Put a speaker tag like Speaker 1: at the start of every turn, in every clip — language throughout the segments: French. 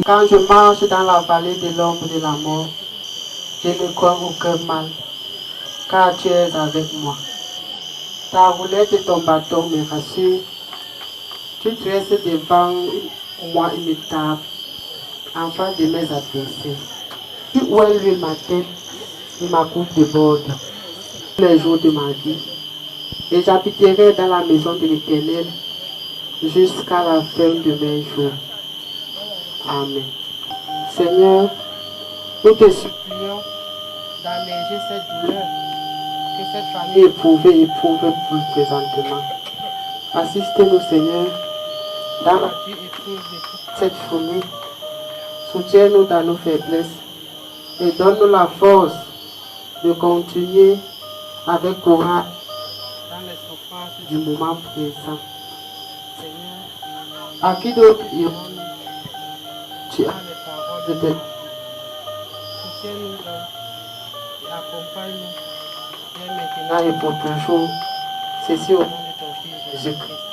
Speaker 1: Quand je marche dans la vallée de l'ombre de la mort, je ne crains aucun mal, car tu es avec moi. Ta roulette et ton bâton me rassurent. Tu dresses devant moi une table, en face de mes adversaires. Tu ouèles ma tête et ma coupe déborde les jours de ma vie. Et j'habiterai dans la maison de l'Éternel jusqu'à la fin de mes jours. Amen. Seigneur, nous te supplions d'alléger cette douleur que cette famille éprouve présentement. Assiste-nous, Seigneur, dans la vie éprouve de toute cette famille. Soutiens-nous dans nos faiblesses et donne-nous la force de continuer avec courage dans les souffrances du moment présent. Seigneur, à qui d'autre irons-nous? Tu as les paroles de Dieu. Soutiens-nous donc et accompagne-nous dès maintenant et pour toujours. Ceci au nom de ton Fils Jésus-Christ.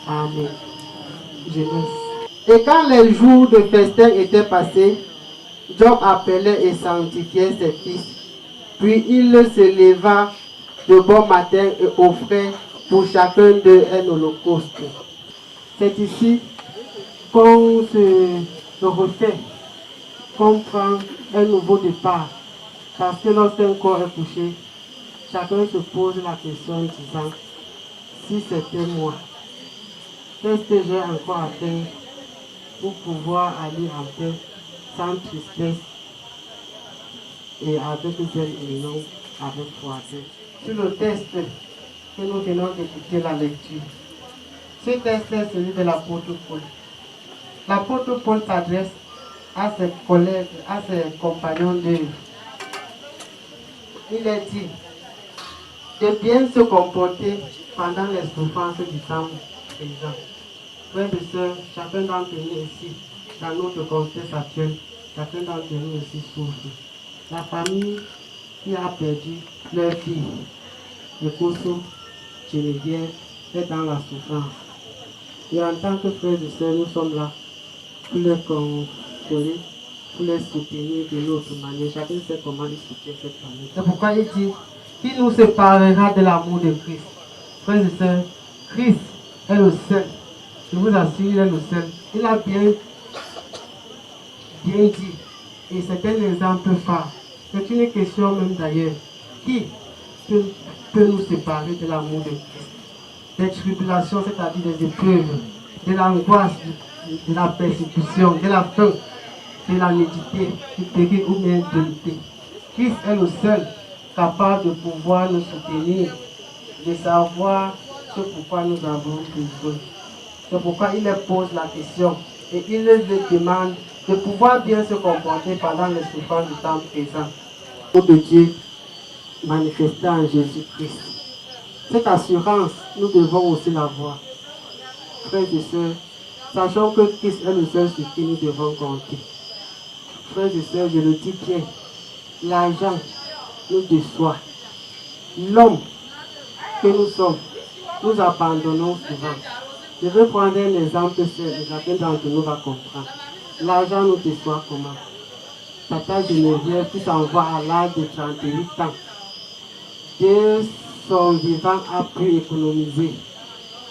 Speaker 1: Amen. Jeunesse. Et quand les jours de festin étaient passés, Job appelait et sanctifiait ses fils. Puis il se leva de bon matin et offrait pour chacun d'eux un holocauste. C'est ici qu'on se refait, qu'on prend un nouveau départ. Parce que lorsqu'un corps est couché, chacun se pose la question disant, si c'était moi, qu'est-ce que j'ai encore à faire pour pouvoir aller en paix, sans tristesse et avec zèle et non avec froideur. Sur le texte que nous venons d'écouter la lecture, ce texte est celui de l'apôtre Paul. L'apôtre Paul s'adresse à ses collègues, à ses compagnons d'œuvre. Il est dit de bien se comporter pendant les souffrances du temps présent. Frères et sœurs, chacun d'entre nous ici, dans notre contexte actuel, chacun d'entre nous ici souffre. La famille qui a perdu leur fille, le Koso, Geneviève, est dans la souffrance. Et en tant que frères et sœurs, nous sommes là pour les consoler, pour les soutenir de l'autre manière. Chacun sait comment il soutient cette famille. C'est pourquoi il dit qu'il nous séparera de l'amour de Christ. Frères et sœurs, Christ est le seul. Je vous assure, il est le seul. Il a bien dit. Et c'est un exemple phare. C'est une question même d'ailleurs. Qui peut nous séparer de l'amour de Christ? Des tribulations, c'est-à-dire des épreuves, de l'angoisse, de la persécution, de la faim, de la nudité, du péril ou bien de l'unité. Christ est le seul capable de pouvoir nous soutenir, de savoir ce pourquoi nous avons besoin. C'est pourquoi il leur pose la question et il leur demande de pouvoir bien se comporter pendant les souffrances du temps présent. Pour de Dieu manifesté en Jésus-Christ. Cette assurance, nous devons aussi l'avoir. Frères et sœurs, sachant que Christ est le seul sur qui nous devons compter. Frères et sœurs, je le dis bien, l'argent nous déçoit. L'homme que nous sommes, nous abandonnons souvent. Je vais prendre un exemple seul et chacun d'entre nous va comprendre. L'argent nous déçoit comment? Tata Geneviève qui s'envoie à l'âge de 38 ans. De son vivant a pu économiser.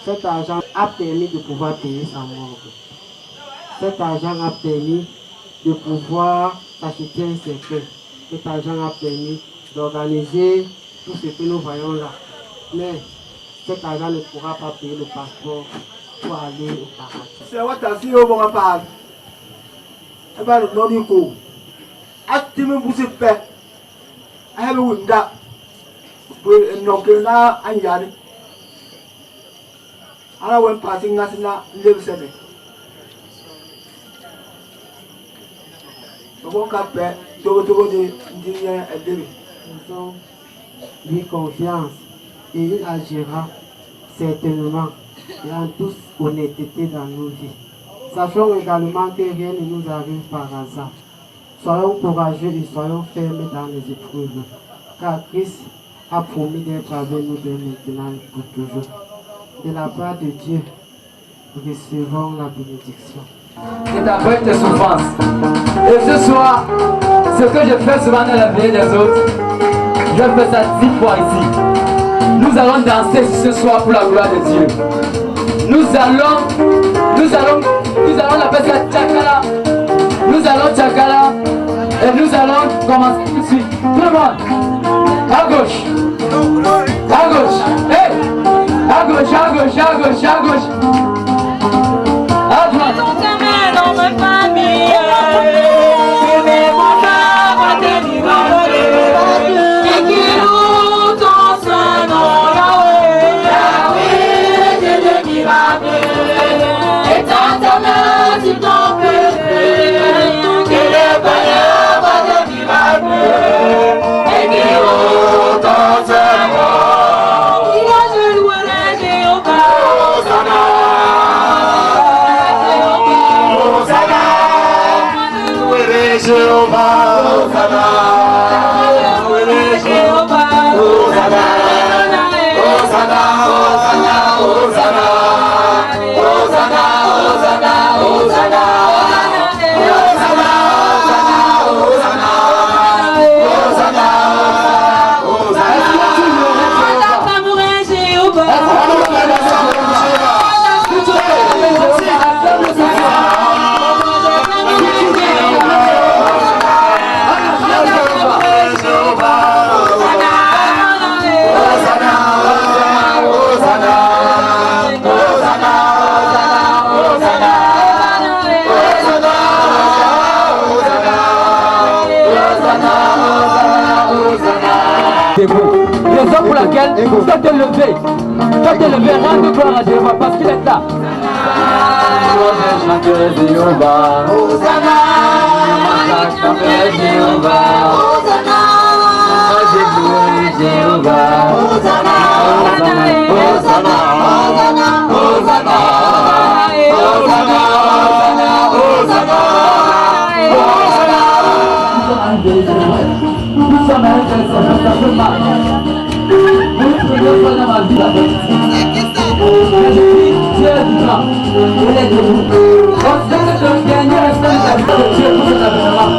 Speaker 1: Cet argent a permis de pouvoir payer sa morgue. Cet argent a permis de pouvoir s'acheter un cercueil. Cet argent a permis d'organiser tout ce que nous voyons là. Mais cet argent ne pourra pas payer le passeport pour aller au paradis.
Speaker 2: C'est what I see over my past. About the money go. I didn't put it back. I have a window. With no killer and yard. And I went passing us in that little city. I woke up back to go to the engineer and David.
Speaker 1: Nous avons lui confiance et il agira certainement et en toute honnêteté dans nos vies. Sachons également que rien ne nous arrive par hasard. Soyons courageux et soyons fermes dans les épreuves, car Christ a promis d'être avec nous dès maintenant et pour toujours. De la part de Dieu, nous recevons la bénédiction.
Speaker 3: C'est après tes souffrances. Et ce soir, ce que je fais souvent dans la vie des autres, je fais ça 10 fois ici. Nous allons danser ce soir pour la gloire de Dieu. Nous allons l'appeler ça Tchakala. Nous allons Tchakala et nous allons commencer tout de suite. Tout le monde, à gauche, hey, à gauche, à gauche, à gauche, à gauche, à droite.
Speaker 4: Dans ma famille, mes bons et qui loue ton Saint-Nom, Yahweh, Dieu de miracle, et ta main sur ton péché, que les païens voient des miracles, et qui loue ton Saint-Nom, je louerai Jéhovah.
Speaker 2: Jehovah, Hosanna, Jehovah, Hosanna, Hosanna, Hosanna, Hosanna, Hosanna, Hosanna, Hosanna,
Speaker 3: Toi t'es levé. Toi t'es levé. Rends gloire à Jéhovah parce qu'il est là. Moi je chanterai Jéhovah.
Speaker 4: Hosanna.
Speaker 3: Je chanterai Jéhovah.
Speaker 4: Hosanna.
Speaker 3: Moi je louerai Jéhovah.
Speaker 4: Hosanna.
Speaker 3: Hosanna.
Speaker 4: Hosanna. Hosanna.
Speaker 3: Nous sommes un ça fait mal. Une première fois dans ma vie, je suis Dieu vivant. Il est debout. On sait que le dernier instant de la vie de Dieu pour cet avènement.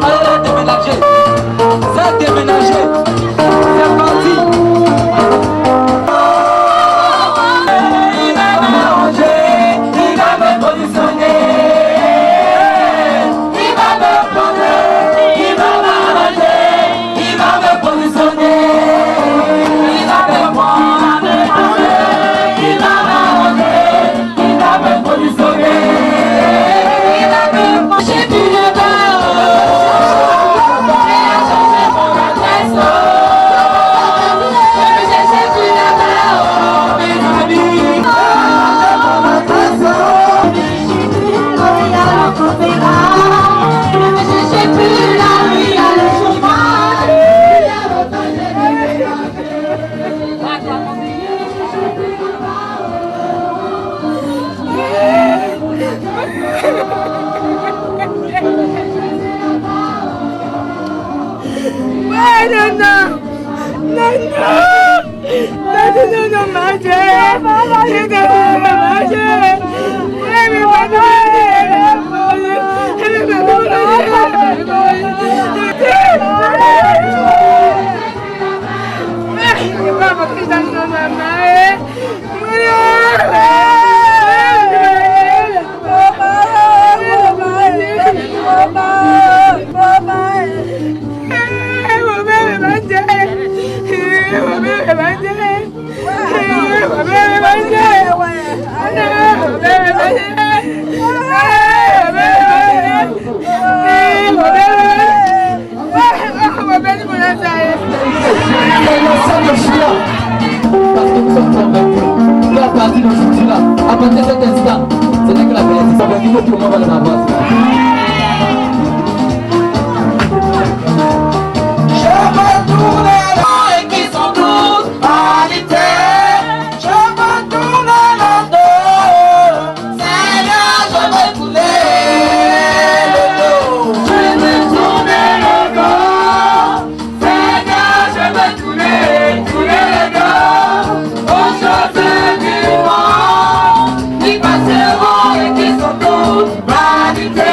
Speaker 3: Allez déménager. C'est déménager. C'est parti. Il va m'arranger, il va me positionner. Il va me prendre, il va m'arranger, il va me positionner. Il va me prendre, il va m'arranger, il va me positionner. Il va me manger plus le bas. Parce que nous sommes convaincus que à partir d'aujourd'hui là, à partir de cet instant, ce n'est que la bénédiction. Convaincus que tout le monde va le avoir. Je veux tourner là et qui sont tous vanité. Je veux tourner le dos. Seigneur, je veux tourner le dos. Je veux tourner le dos. Seigneur, je veux tourner le dos. Aux choses du monde, qui passeront et qui sont tous vanité.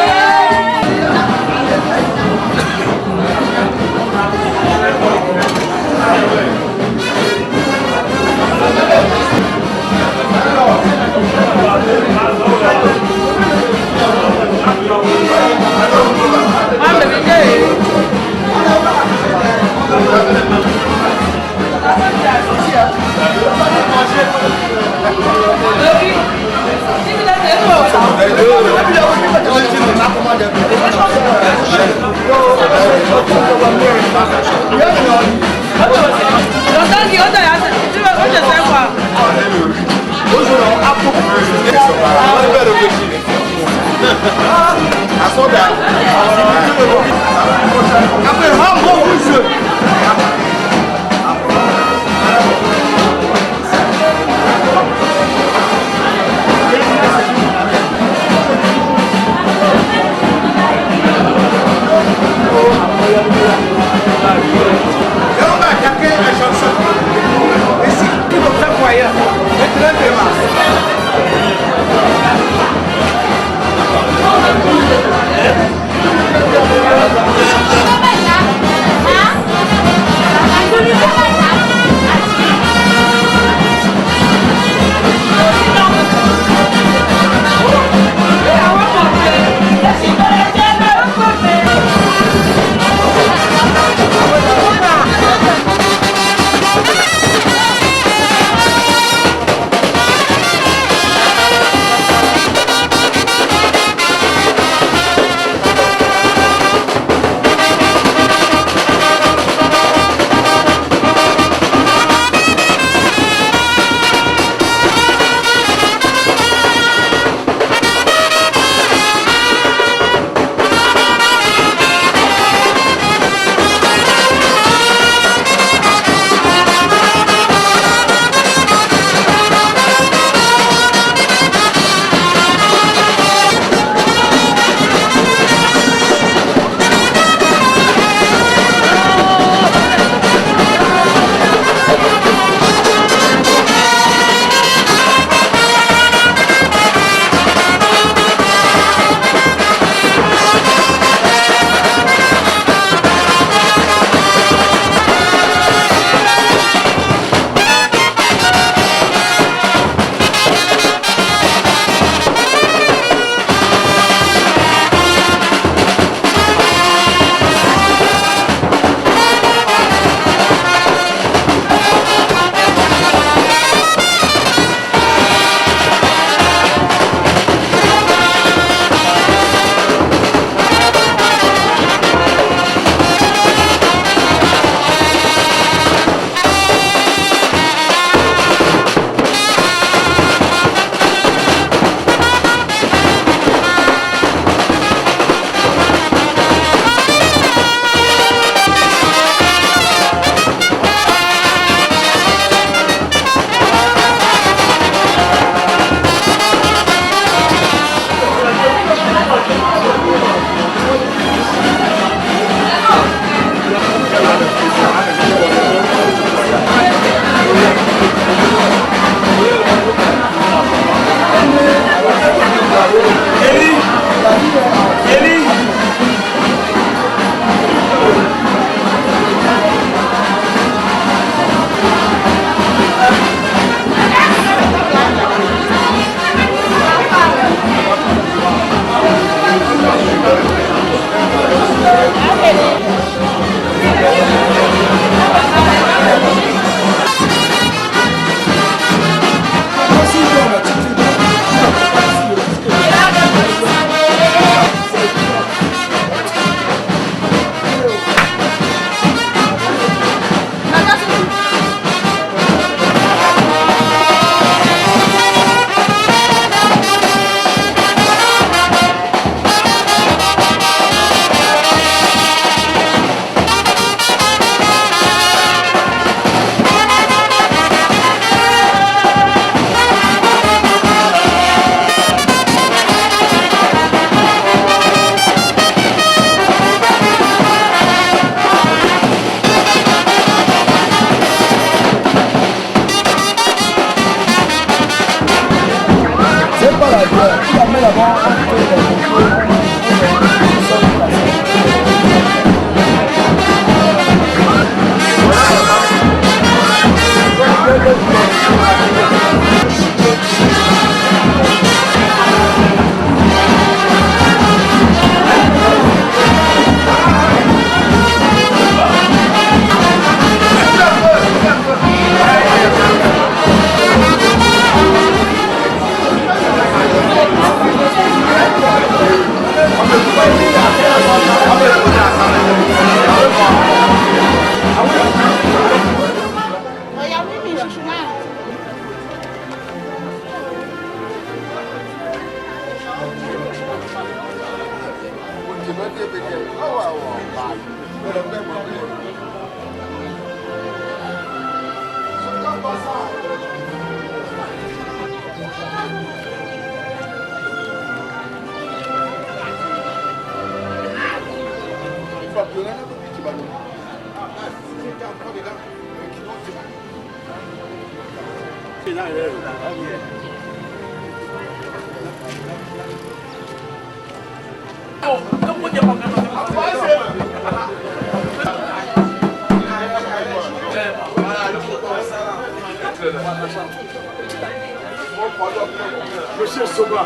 Speaker 2: Monsieur Soba,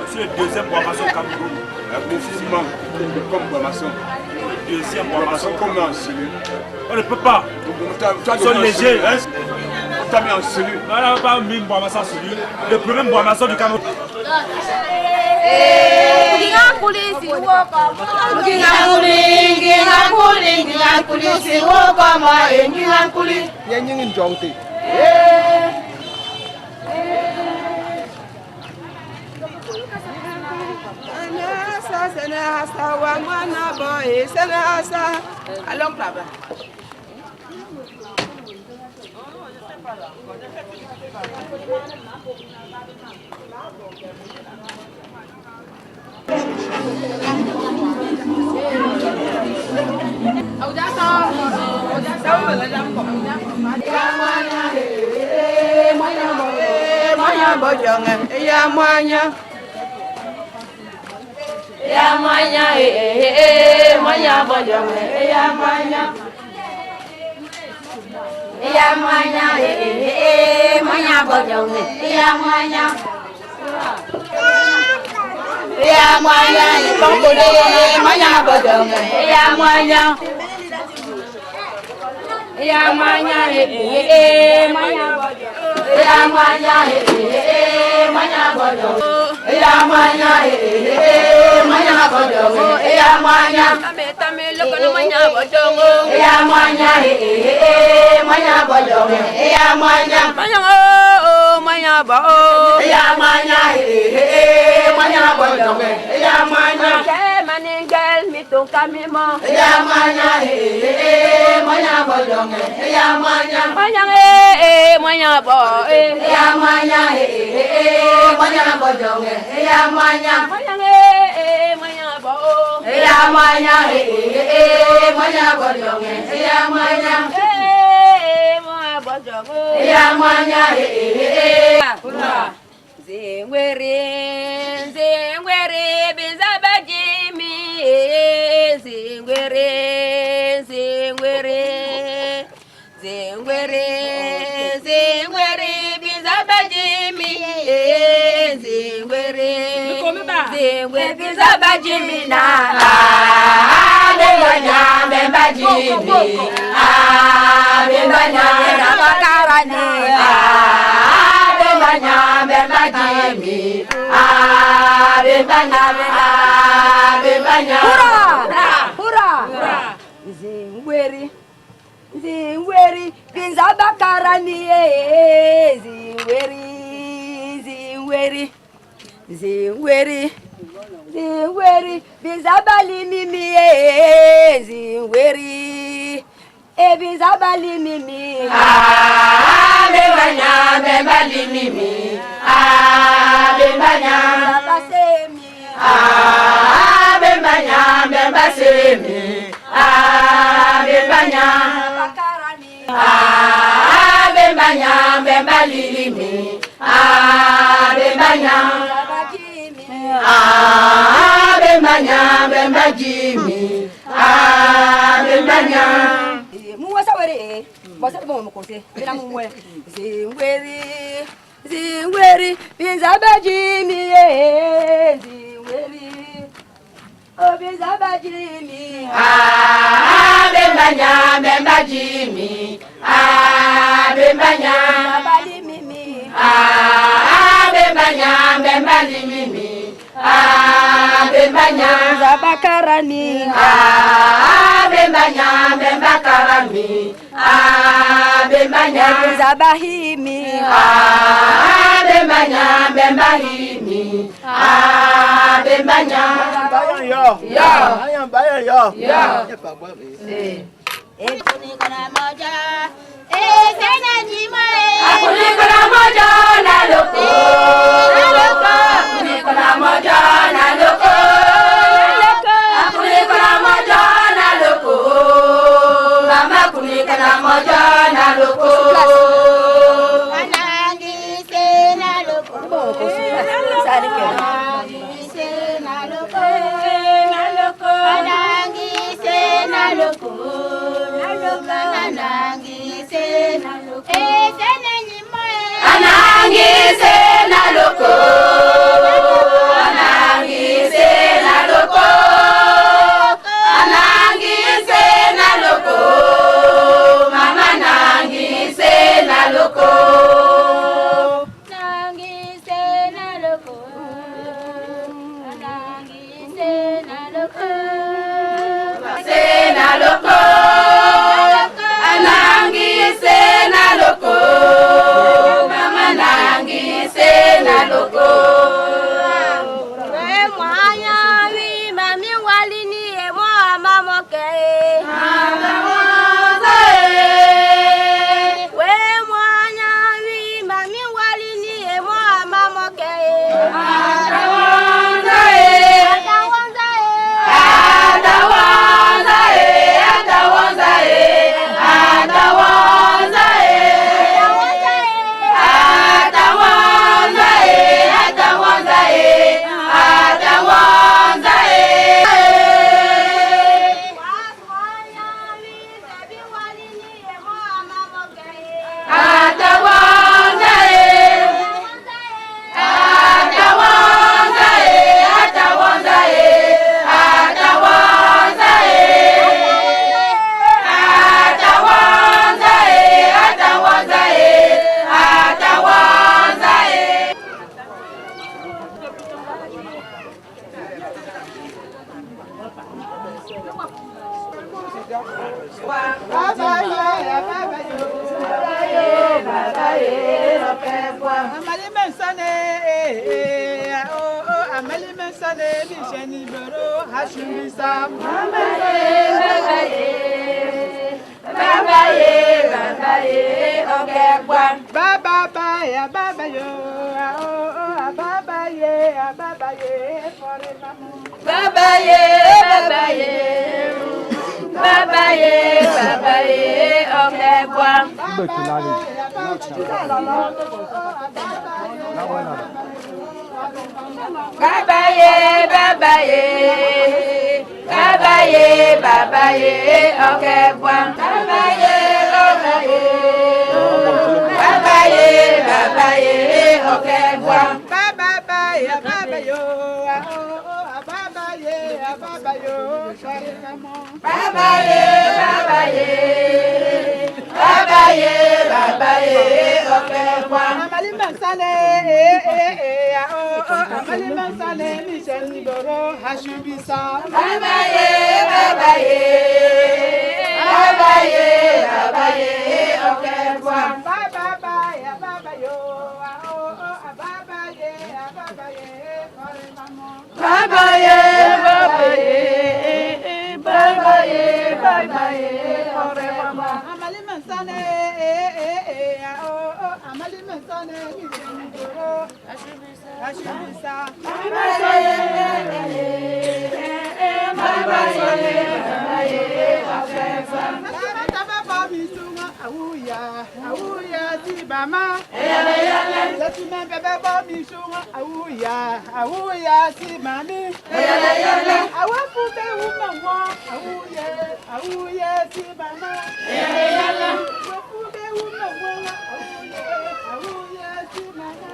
Speaker 5: c'est le deuxième boisson Cameroun. Mouvement comme boisson. Deuxième boisson comme en cellule. On ne peut pas. Ils sont légers. On t'a mis en cellule. On n'a pas mis une boisson en cellule. Le premier boisson du Cameroun.
Speaker 6: Allons là-bas.
Speaker 4: Bembanya, bemba semi. Bembanya. Bembanya, bemba lilimi. Bembanya. Bembanya, bemba jimi. Bembanya.
Speaker 6: Muwasa were, bosa bo mo kose, bina muwe. Zingweri, bizabaji mi zingweri. Oh bizabaji mi.
Speaker 4: Bembanya, bemba jimi. Bembanya.
Speaker 6: Bali mimi.
Speaker 4: Bembanya, bemba limimi. Bembanya.
Speaker 6: Zabakarani.
Speaker 4: Bembanya, bemba karami. Bembanya.
Speaker 6: Zabahimi.
Speaker 4: Bembanya, bemba himi. Bembanya.
Speaker 7: Akunikona moja sana jima
Speaker 4: Akunikona moja na loko. Akunikona moja na loko. Akunikona moja na loko. Mama akunikona moja na loko.
Speaker 7: anangi se na loko anangi se na loko anangi se na loko anangi se na loko sana jima
Speaker 4: Anangi se na loko. Anangi se na loko. Anangi se na loko. Mama nangi se na loko.
Speaker 7: anangi se na loko anangi se na loko
Speaker 4: Se na loko. Anangi se na loko. Mama nangi se na loko.
Speaker 7: we mwanya wi mami walini e mo mama ke we mwanya wi mami walini e mo mama ke
Speaker 4: Atawanza e.
Speaker 7: atawanza
Speaker 4: Atawanza e. Atawanza e. Atawanza e. Atawanza e. Atawanza e. Atawanza e. Atawanza e. Atawanza e. Atawanza e. Atawanza e. Atawanza e. Atawanza e. Atawanza e.
Speaker 8: Amali mensane, amali mensane, bisheni bero, hashimisa. Baba yo, baba ye, forever.
Speaker 4: Baba ye, baba ye. Baba ye, okay, boy. Baba ye, okay, boy. Baba ye, okay, boy.
Speaker 8: Baba yo, baba yo, forever.
Speaker 4: Baba ye, okay, boy.
Speaker 8: Amali mensane, amali mensane, bisheni bero, hashimisa.
Speaker 4: Baba ye, okay, boy.
Speaker 8: Baba yo, forever.
Speaker 4: Baba ye, okay, boy.
Speaker 8: Amali Mansane, Amali Mansane, Ashibisa. Awuya ti bama. Lati me bebe bo mi shunga. Awuya ti mami. Awa fube umawa. Awuya ti bama. Awa fube umawa. Awuya ti mama.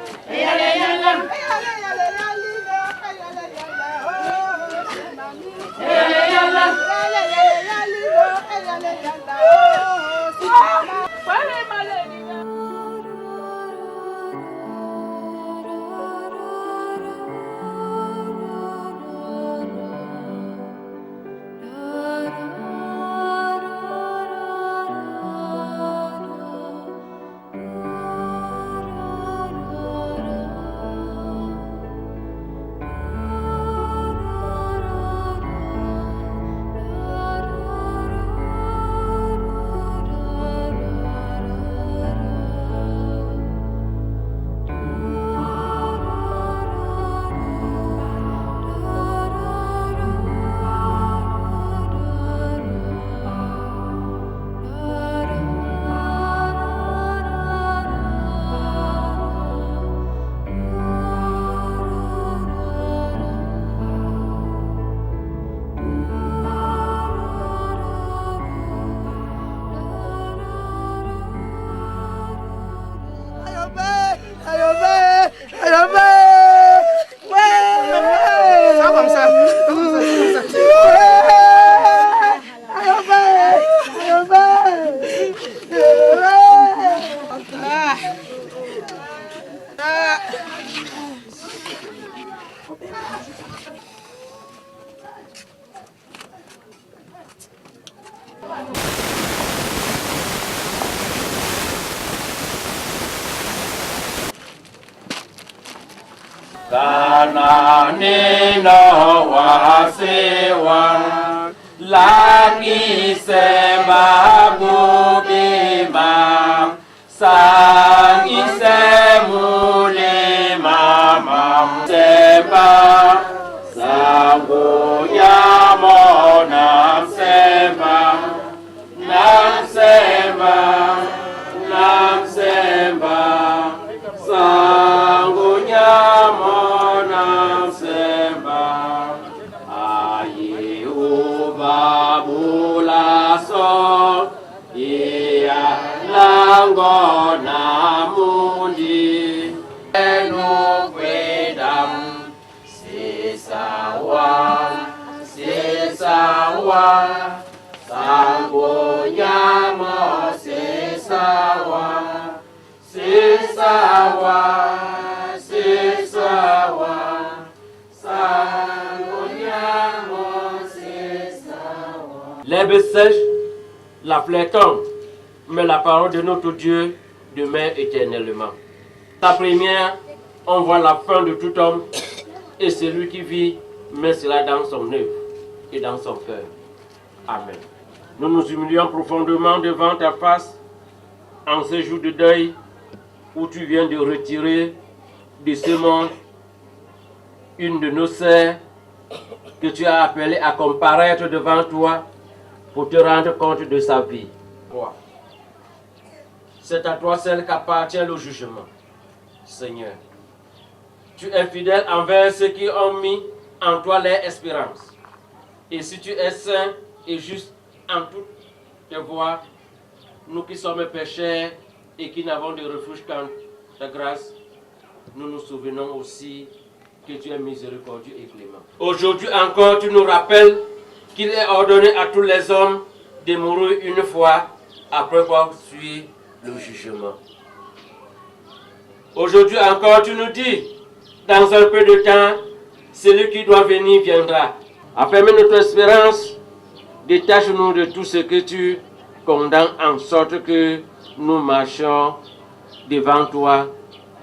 Speaker 4: Kananino wasewa laki sema bubima sangi semule mama sema sango yamo nam sema sango yamo Langona mundi enu kwedam sisawa sango nyamo sisawa sango nyamo sisawa. L'herbe sèche, la fleur tombe, mais la parole de notre Dieu demeure éternellement. La première, on voit la fin de tout homme, et celui qui vit met cela dans son œuvre et dans son cœur. Amen. Nous nous humilions profondément devant ta face, en ce jour de deuil, où tu viens de retirer de ce monde une de nos sœurs que tu as appelée à comparaître devant toi pour te rendre compte de sa vie. C'est à toi seul qu'appartient le jugement. Seigneur, tu es fidèle envers ceux qui ont mis en toi leur espérance. Et si tu es saint et juste en toutes tes voies, nous qui sommes pécheurs et qui n'avons de refuge qu'en ta grâce, nous nous souvenons aussi que tu es miséricordieux et clément. Aujourd'hui encore, tu nous rappelles qu'il est ordonné à tous les hommes de mourir une fois après quoi suit le jugement. Aujourd'hui encore, tu nous dis, dans un peu de temps, celui qui doit venir viendra. Afferme notre espérance, détache-nous de tout ce que tu condamnes en sorte que nous marchions devant toi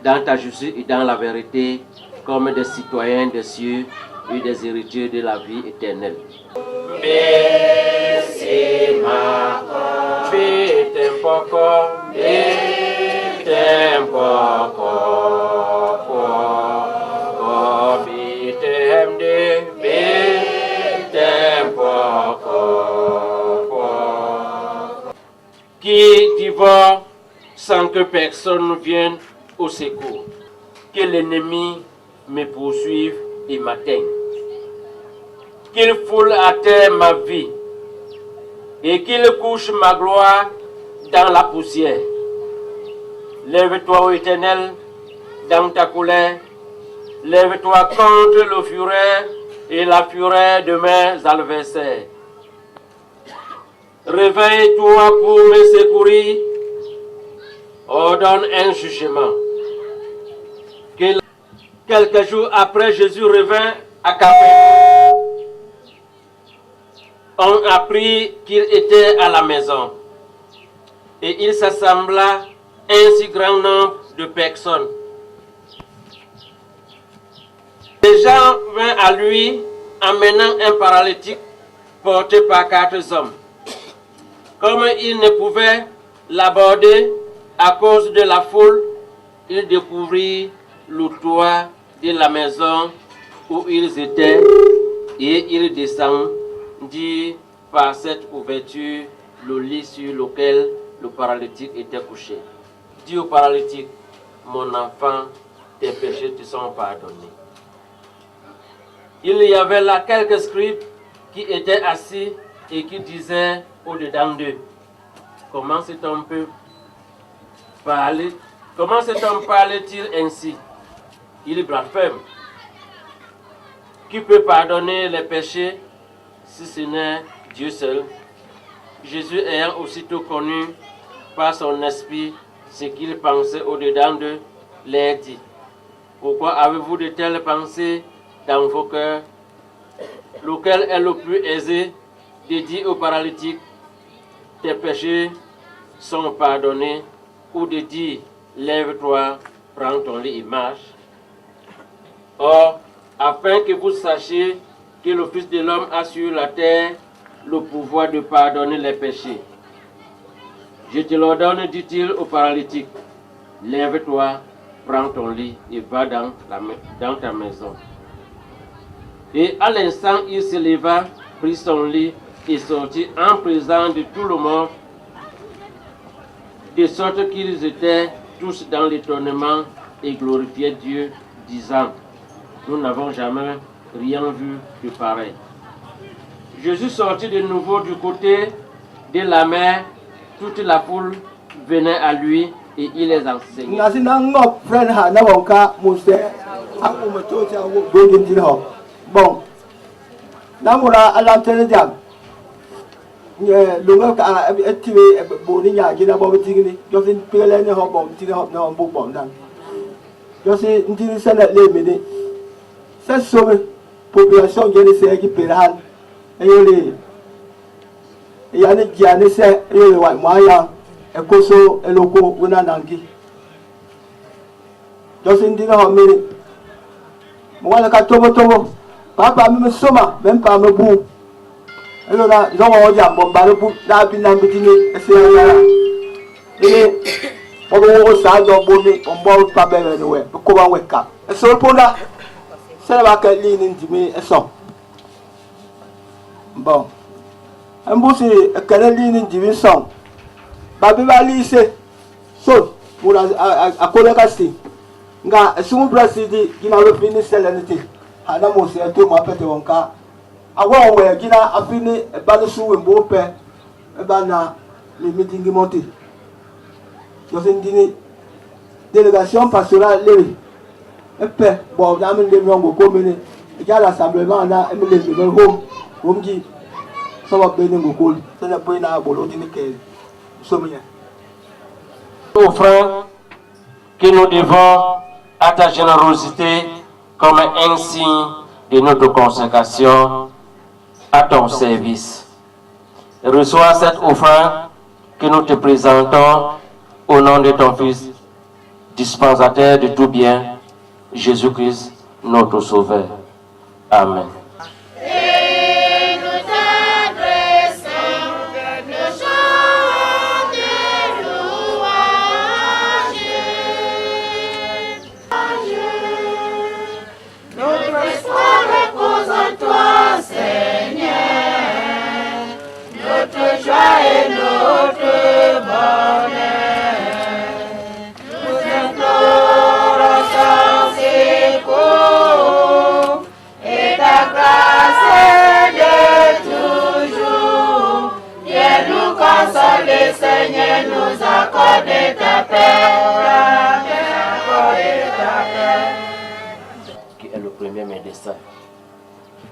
Speaker 4: dans ta justice et dans la vérité comme des citoyens des cieux et des héritiers de la vie éternelle.
Speaker 9: Qui divorce sans que personne ne vienne au secours, que l'ennemi me poursuive et m'atteigne, qu'il foule à terre ma vie et qu'il couche ma gloire dans la poussière. Lève-toi, ô Éternel, dans ta colère, lève-toi contre le fureur et la fureur de mes adversaires. Réveille-toi pour me secourir, ordonne un jugement. Quelques jours après, Jésus revint à Capharnaüm. On apprit qu'il était à la maison. Et il s'assembla un si grand nombre de personnes. Les gens vinrent à lui, emmenant un paralytique porté par 4 hommes. Comme il ne pouvait l'aborder à cause de la foule, il découvrit le toit de la maison où ils étaient et il descendit par cette ouverture le lit sur lequel le paralytique était couché. Dit au paralytique, mon enfant, tes péchés te sont pardonnés. Il y avait là quelques scribes qui étaient assis et qui disaient au-dedans d'eux, comment cet homme peut parler, comment cet homme parlait-il ainsi? Il blasphème. Qui peut pardonner les péchés si ce n'est Dieu seul? Jésus ayant aussitôt connu par son esprit ce qu'il pensait au-dedans d'eux, leur dit, pourquoi avez-vous de telles pensées dans vos cœurs? Lequel est le plus aisé de dire au paralytique, tes péchés sont pardonnés, ou de dire, lève-toi, prends ton lit et marche? Or, afin que vous sachiez que le Fils de l'homme a sur la terre le pouvoir de pardonner les péchés. Je te l'ordonne, dit-il au paralytique, lève-toi, prends ton lit et va dans ta maison. Et à l'instant, il se leva, prit son lit et sortit en présence de tout le monde, de sorte qu'ils étaient tous dans l'étonnement et glorifiaient Dieu, disant, nous n'avons jamais rien vu de pareil. Jésus sortit de nouveau du côté de la mer, toute la foule venait à lui et il les enseignait.
Speaker 2: Bon, namura alantene jam lunga ka etiwe boni nya gina bo tigini josin pele ne ho bom tigi ho na bo bom dan josin ndiri sene le mede se sobe population jeni se ki perhan eyole yani giane se eyole wa moya ekoso eloko wona nangi josin ndiri ho mede mo wala ka tobo papa me soma même pas me bou alors là ils ont dit à bon ba le bou da bi na bitini ese ya et on sa do boni on bo pa be le we ko ba we ka e so ponda c'est ba ka li ni ndimi e so bon ambusi e ka li ni ndimi so ba bi ba li se so mura akole ka si nga sumu brasidi gina we fini selenity ana mo se to mo apete wonka awo we gina afini e ba su we mbo pe e ba na le meeting monté yo se ndini délégation pastorale lewi e pe bo na mi le mi ngo ko mi ni e ja rassemblement na e mi le mi home ji so wa be ni ngo ko se na pe na bolo dini ke so mi ya
Speaker 9: Ô frère, que nous devons à ta générosité comme un signe de notre consécration à ton service. Reçois cette offrande que nous te présentons au nom de ton Fils, dispensateur de tout bien, Jésus-Christ, notre Sauveur. Amen.
Speaker 4: Et nous t'adressons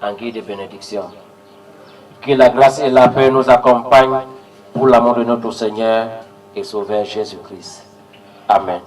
Speaker 9: en guide de bénédiction. Que la grâce et la paix nous accompagnent pour l'amour de notre Seigneur et Sauveur Jésus-Christ. Amen.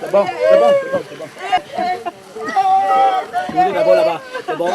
Speaker 8: C'est bon. Venez d'abord là-bas, c'est bon.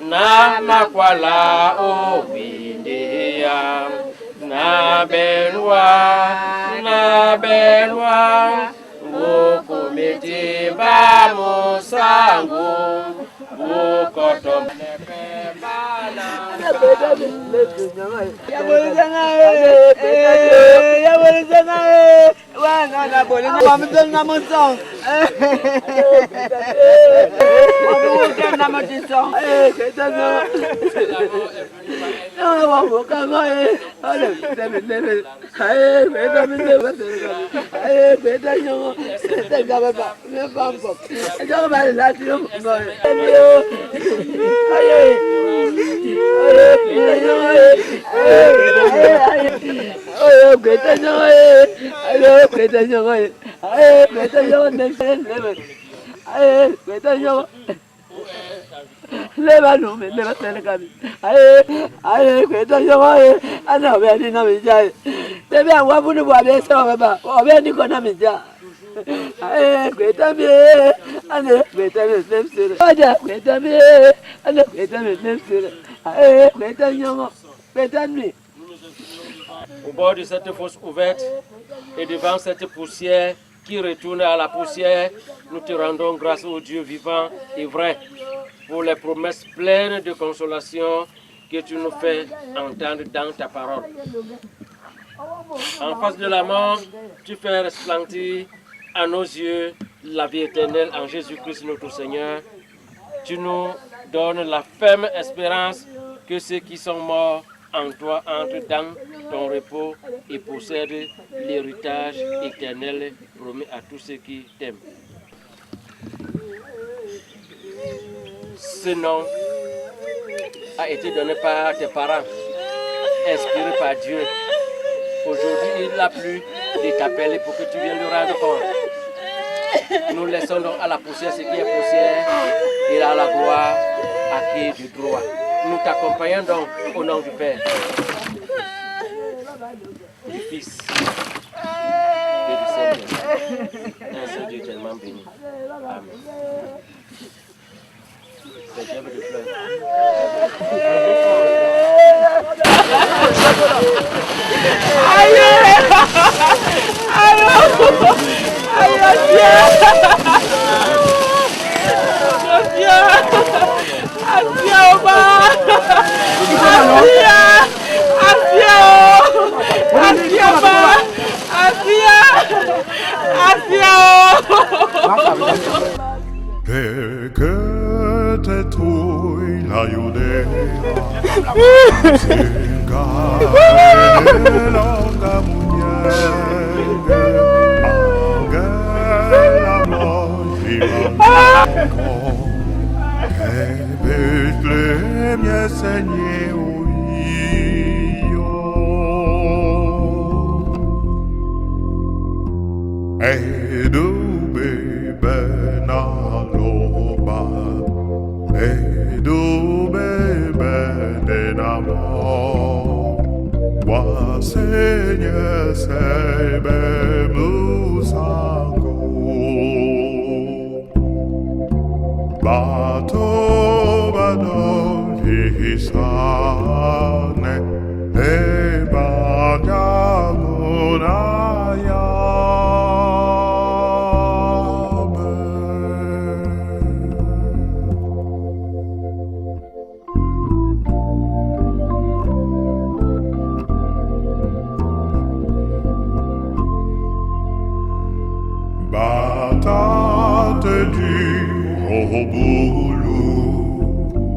Speaker 9: Namakwala obindia na benwa wokomete ba mosango wokotom Au bord de cette fosse ouverte et devant cette poussière qui retourne à la poussière, nous te rendons grâce au Dieu vivant et vrai pour les promesses pleines de consolation que tu nous fais entendre dans ta parole. En face de la mort, tu fais resplendir à nos yeux la vie éternelle en Jésus-Christ notre Seigneur. Tu nous donnes la ferme espérance que ceux qui sont morts en toi entrent dans ton repos et possèdent l'héritage éternel promis à tous ceux qui t'aiment. Ce nom a été donné par tes parents, inspiré par Dieu. Aujourd'hui, il n'a plus de t'appeler pour que tu viennes lui rendre compte. Nous laissons donc à la poussière ce qui est poussière et à la gloire à qui est du droit. Nous t'accompagnons donc au nom du Père, du Fils et du Saint-Esprit. Un seul Dieu tellement béni. Amen. C'est Dieu de fleurs.
Speaker 10: Que te tui la Judea, singa longa muñeca, angela mojimanco, que Bethlehem ye Seigneur et du bébé na loba et du bébé de namor wa Seigneur sebe Batate di Robulu,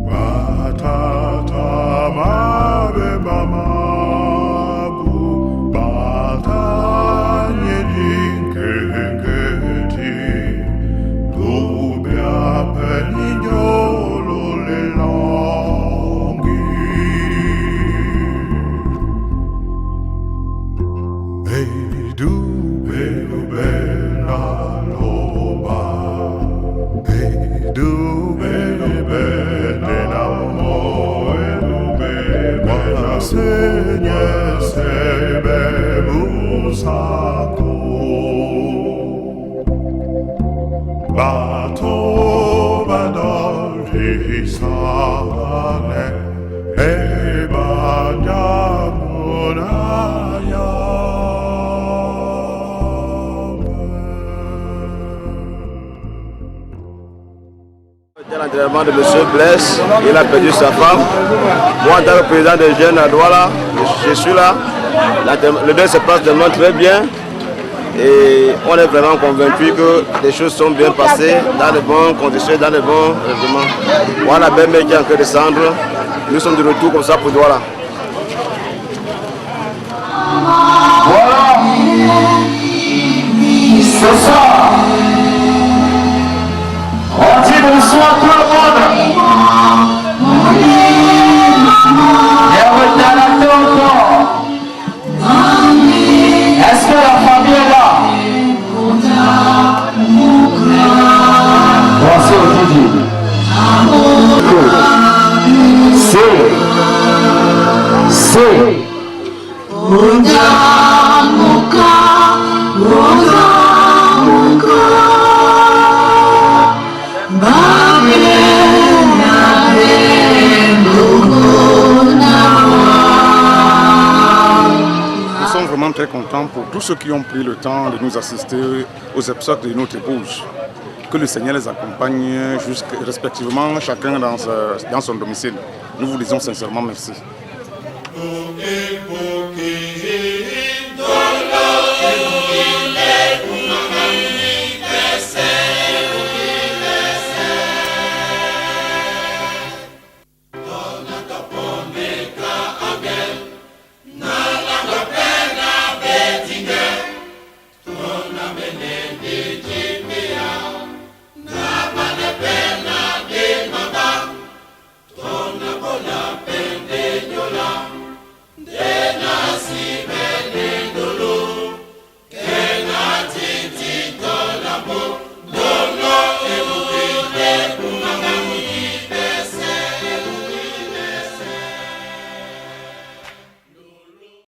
Speaker 10: batata mabe mamabu, batanye dinkengeti, dubia penignolo le langhi. Hey, dube, dube. Seigneur, c'est Bemusako. Bato badol hisane e banyamunaya.
Speaker 2: L'entraînement de M. Blaise, il a perdu sa femme. Moi, en tant que président des jeunes à Douala, je suis là. Le deuil se passe tellement très bien. Et on est vraiment convaincu que les choses sont bien passées, dans de bonnes conditions, dans de bons règlements. Voilà, belle mère qui est en train de descendre. Nous sommes de retour comme ça pour Douala.
Speaker 3: Voilà. Ce soir, on dit bonsoir tout le monde. Et on va t'arrêter encore. Est-ce que la famille est là? Voici aujourd'hui. C'est.
Speaker 11: Nous sommes vraiment très contents pour tous ceux qui ont pris le temps de nous assister aux obsèques de notre épouse. Que le Seigneur les accompagne respectivement chacun dans son domicile. Nous vous disons sincèrement merci.